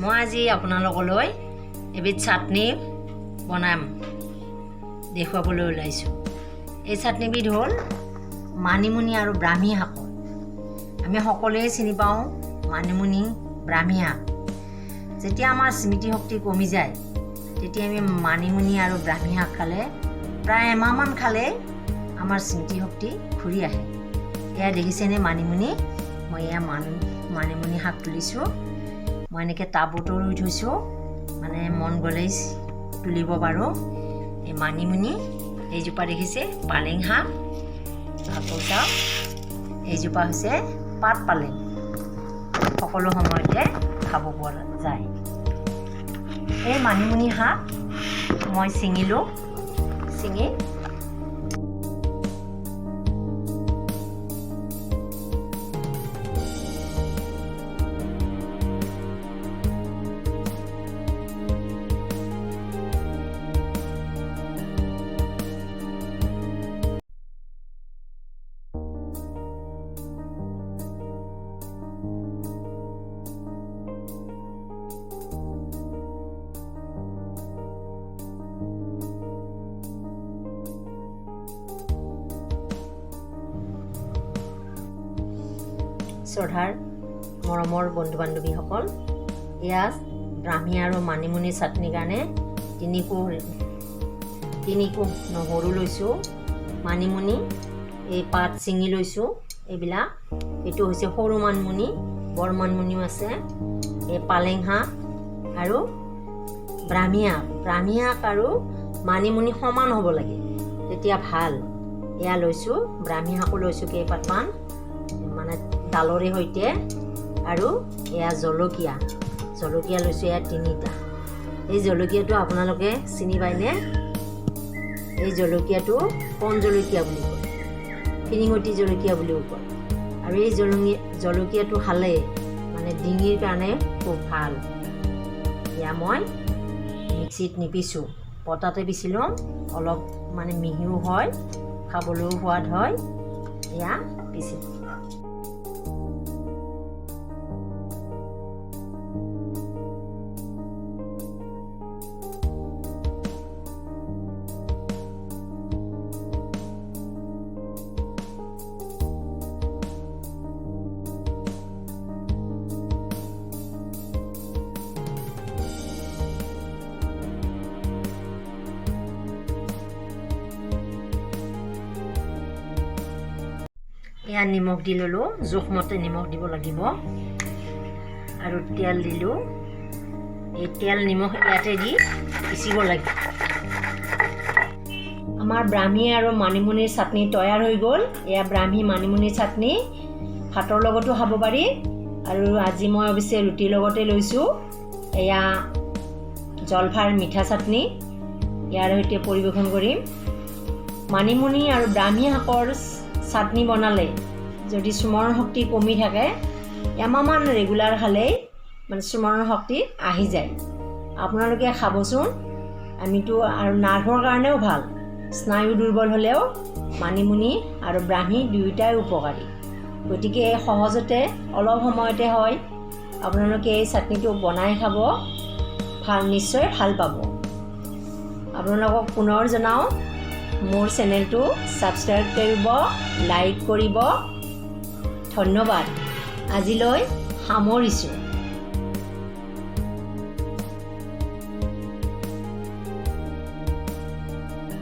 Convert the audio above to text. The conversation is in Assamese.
মই আজি আপোনালোকলৈ এবিধ চাটনি বনাম দেখুৱাবলৈ ওলাইছোঁ। এই চাটনিবিধ হ'ল মানিমুনি আৰু ব্ৰাহ্মী শাকৰ। আমি সকলোৱে চিনি পাওঁ মানিমুনি, ব্ৰাহ্মী শাক। যেতিয়া আমাৰ স্মৃতিশক্তি কমি যায় তেতিয়া আমি মানিমুনি আৰু ব্ৰাহ্মী শাক খালে প্ৰায় এমাহমান খালে আমাৰ স্মৃতিশক্তি ঘূৰি আহে। এয়া দেখিছেনে মানিমুনি? মই এয়া মানিমুনি শাক তুলিছোঁ। মই এনেকৈ টাবতো ৰুই থৈছোঁ, মানে মন গ'লেই তুলিব পাৰোঁ। এই মানিমুনি এইজোপা দেখিছে পালেং শাক, আকৌ চাওক এইজোপা হৈছে পাত পালেং। সকলো সময়তে খাব পৰা যায়। এই মানিমুনি শাক মই ছিঙিলোঁ। ছিঙি শ্ৰদ্ধাৰ মৰমৰ বন্ধু বান্ধৱীসকল, এয়া ব্ৰাহ্মী আৰু মানিমুনি চাটনিৰ কাৰণে তিনিকোহ নহৰু লৈছোঁ। মানিমুনি এই পাত ছিঙি লৈছোঁ। এইবিলাক এইটো হৈছে সৰু মানিমুনি, বৰ মানিমুনিও আছে। এই পালেং শাক আৰু ব্ৰাহ্মী শাক। ব্ৰাহ্মী শাক আৰু মানিমুনি সমান হ'ব লাগে, তেতিয়া ভাল। এয়া লৈছোঁ, ব্ৰাহ্মী শাকো লৈছোঁ কেইপাতমান, মানে ডালৰে সৈতে। আৰু এয়া জলকীয়া লৈছোঁ, এয়া 3টা। এই জলকীয়াটো আপোনালোকে চিনি পায়নে? এই জলকীয়াটো কণ জলকীয়া বুলি কয়, ফিৰিঙতি জলকীয়া বুলিও কয়। আৰু এই জলকীয়াটো খালে মানে ডিঙিৰ কাৰণে খুব ভাল। এয়া মই মিক্সিত নিপিছোঁ, পটাতে পিচি লওঁ। অলপ মানে মিহিও হয়, খাবলৈও সোৱাদ হয়। এয়া পিচি এয়া নিমখ দি ল'লোঁ, জোখমতে নিমখ দিব লাগিব। আৰু তেল দিলোঁ। এই তেল নিমখ ইয়াতে দি পিচিব লাগিব। আমাৰ ব্ৰাহ্মী আৰু মানিমুনিৰ চাটনি তৈয়াৰ হৈ গ'ল। এয়া ব্ৰাহ্মী মানিমুনিৰ চাটনি ভাতৰ লগতো খাব পাৰি, আৰু আজি মই অৱশ্যে ৰুটিৰ লগতে লৈছোঁ। এয়া জলফাইৰ মিঠা চাটনি, ইয়াৰ সৈতে পৰিৱেশন কৰিম। মানিমুনি আৰু ব্ৰাহ্মী শাকৰ চাটনি বনালে যদি স্মৰণ শক্তি কমি থাকে, এমাহমান ৰেগুলাৰ খালেই মানে স্মৰণ শক্তি আহি যায়। আপোনালোকে খাবচোন। আমিতো আৰু নাৰ্ভৰ কাৰণেও ভাল। স্নায়ু দুৰ্বল হ'লেও মানিমুনি আৰু ব্ৰাহ্মী দুয়োটাই উপকাৰী। গতিকে সহজতে অলপ সময়তে হয়। আপোনালোকে এই চাটনিটো বনাই খাব, নিশ্চয় ভাল পাব। আপোনালোকক পুনৰ জনাওঁ, মোৰ চেনেলটো ছাবস্ক্ৰাইব কৰিব, লাইক কৰিব। ধন্যবাদ। আজিলৈ সামৰিছোঁ।